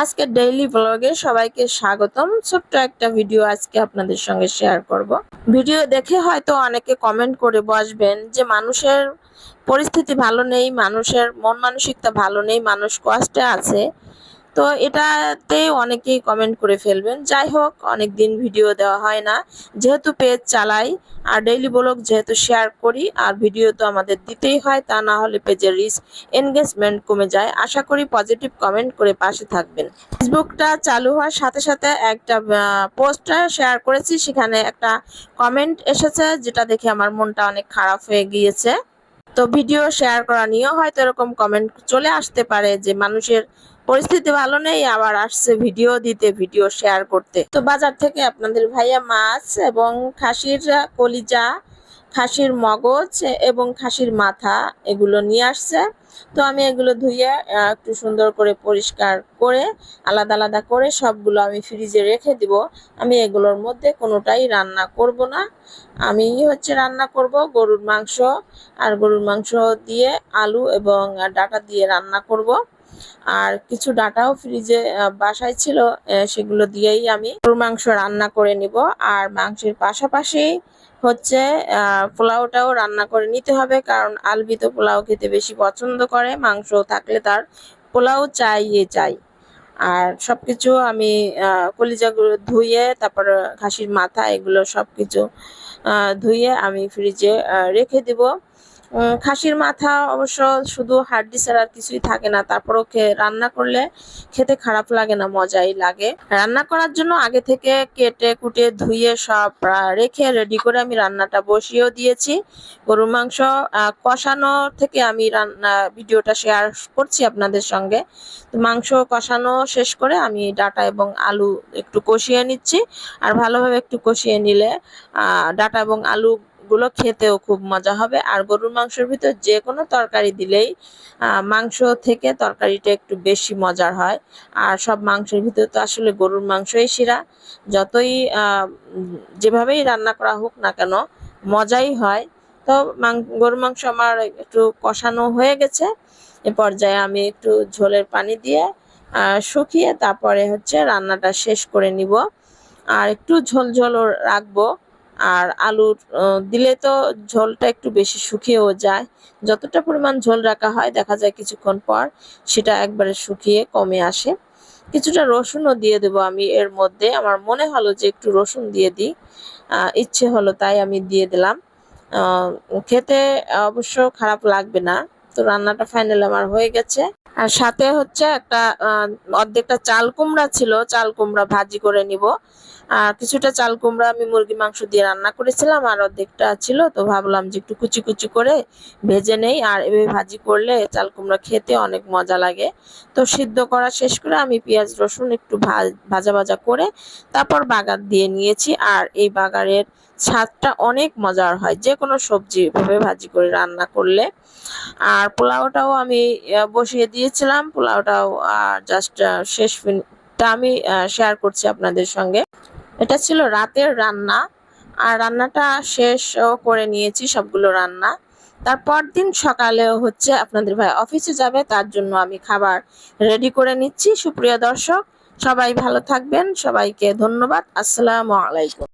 আজকে ডেইলি ব্লগে সবাইকে স্বাগতম। ছোট্ট একটা ভিডিও আজকে আপনাদের সঙ্গে শেয়ার করব। ভিডিও দেখে হয়তো অনেকে কমেন্ট করে বসবেন যে মানুষের পরিস্থিতি ভালো নেই, মানুষের মন মানসিকতা ভালো নেই, মানুষ কষ্টে আছে। তো এটাতে অনেকেই কমেন্ট করে ফেলবেন। যাই হোক, অনেক দিন ভিডিও দেওয়া হয় না, যেহেতু পেজ চালাই আর ডেইলি ব্লগ যেহেতু শেয়ার করি, আর ভিডিও তো আমাদের দিতেই হয়, তা না হলে পেজের রিচ এনগেজমেন্ট কমে যায়। আশা করি পজিটিভ কমেন্ট করে পাশে থাকবেন। ফেসবুকটা চালু হওয়ার সাথে সাথে একটা পোস্টার শেয়ার করেছি, সেখানে একটা কমেন্ট এসেছে যেটা দেখে আমার মনটা অনেক খারাপ হয়ে গিয়েছে। তো ভিডিও শেয়ার করা নিয়েও হয়তো এরকম কমেন্ট চলে আসতে পারে যে মানুষের পরিস্থিতি ভালো নেই, আবার আসছে ভিডিও দিতে, ভিডিও শেয়ার করতে। তো বাজার থেকে আপনাদের ভাইয়া মাছ এবং খাসির কলিজা, খাসির মগজ এবং খাসির মাথা এগুলো নিয়ে আসছে। তো আমি এগুলো ধুয়ে একটু সুন্দর করে পরিষ্কার করে আলাদা আলাদা করে সবগুলো আমি ফ্রিজে রেখে দিব। আমি এগুলোর মধ্যে কোনোটাই রান্না করব না। আমি রান্না করব গরুর মাংস, আর গরুর মাংস দিয়ে আলু এবং ডাটা দিয়ে রান্না করব। আর কিছু ডাটাও ফ্রিজে বাসায় ছিল, সেগুলো দিয়েই আমি গরুর মাংস রান্না করে নিব। আর মাংসের পাশাপাশি পোলাওটাও রান্না করে নিতে হবে, কারণ আলবি তো পোলাও খেতে বেশি পছন্দ করে, মাংস থাকলে তার পোলাও চাই। আর সবকিছু আমি কলিজাগুলো ধুয়ে, তারপর খাসির মাথা এগুলো সবকিছু ধুয়ে আমি ফ্রিজে রেখে দিব। খাসির মাথা অবশ্য শুধু হাড্ডি ছাড়া আর কিছুই থাকে না, তারপরও রান্না করলে খেতে খারাপ লাগে না, মজাই লাগে। রান্না করার জন্য আগে থেকে কেটে কুটে ধুয়ে সব রেখে রেডি করে আমি রান্নাটা বসিয়েও দিয়েছি। গরুর মাংস কষানো থেকে আমি ভিডিওটা শেয়ার করছি আপনাদের সঙ্গে। তো মাংস কষানো শেষ করে আমি ডাটা এবং আলু একটু কষিয়ে নিচ্ছি। আর ভালোভাবে একটু কষিয়ে নিলে ডাটা এবং আলু গুলো খেতেও খুব মজা হবে। আর গরুর মাংসের ভিতর যে কোনো তরকারি দিলেই মাংস থেকে তরকারিটা একটু বেশি মজার হয়। আর সব মাংসের ভিতর তো আসলে গরুর মাংসই সেরা। যতই যেভাবেই রান্না করা হোক না কেন, মজাই হয়। তো গরুর মাংস আমার একটু কষানো হয়ে গেছে। এ পর্যায়ে আমি একটু ঝোলের পানি দিয়ে শুকিয়ে তারপরে রান্নাটা শেষ করে নিব। আর একটু ঝোল ঝোলও রাখবো। আর আলু দিলে তো ঝোলটা একটু বেশি শুকিয়েও যায়। যতটা পরিমাণ ঝোল রাখা হয়, দেখা যায় কিছুক্ষণ পর সেটা একবারে শুকিয়ে কমে আসে। কিছুটা রসুনও দিয়ে দেবো আমি এর মধ্যে। আমার মনে হলো যে একটু রসুন দিয়ে দিই, ইচ্ছে হলো তাই আমি দিয়ে দিলাম। খেতে অবশ্য খারাপ লাগবে না। তো রান্নাটা ফাইনাল আমার হয়ে গেছে। আর সাথে একটা অর্ধেকটা চাল কুমড়া ছিল, চাল কুমড়া ভাজি করে নিব। আর কিছুটা চাল কুমড়া আমি মুরগি মাংস দিয়ে রান্না করেছিলাম, আর অর্ধেকটা ছিল, তো ভাবলাম যে একটু কুচি কুচি করে ভেজে নেই। আর এভাবে ভাজি করলে চাল কুমড়া খেতে অনেক মজা লাগে। তো সিদ্ধ করা শেষ করে আমি পেঁয়াজ রসুন একটু ভাজা ভাজা করে তারপর বাগার দিয়ে নিয়েছি। আর এই বাগারের স্বাদটা অনেক মজার হয় যে কোনো সবজি এভাবে ভাজি করে রান্না করলে। আর পোলাওটাও আমি বসিয়ে দিয়েছিলাম। পোলাওটাও জাস্ট শেষটা আমি শেয়ার করছি আপনাদের সঙ্গে। এটা ছিল রাতের রান্না, আর রান্নাটা শেষও করে নিয়েছি সবগুলো রান্না। তারপর দিন সকালেও আপনাদের ভাই অফিসে যাবে, তার জন্য আমি খাবার রেডি করে নিচ্ছি। সুপ্রিয় দর্শক, সবাই ভালো থাকবেন, সবাইকে ধন্যবাদ। আসসালামু আলাইকুম।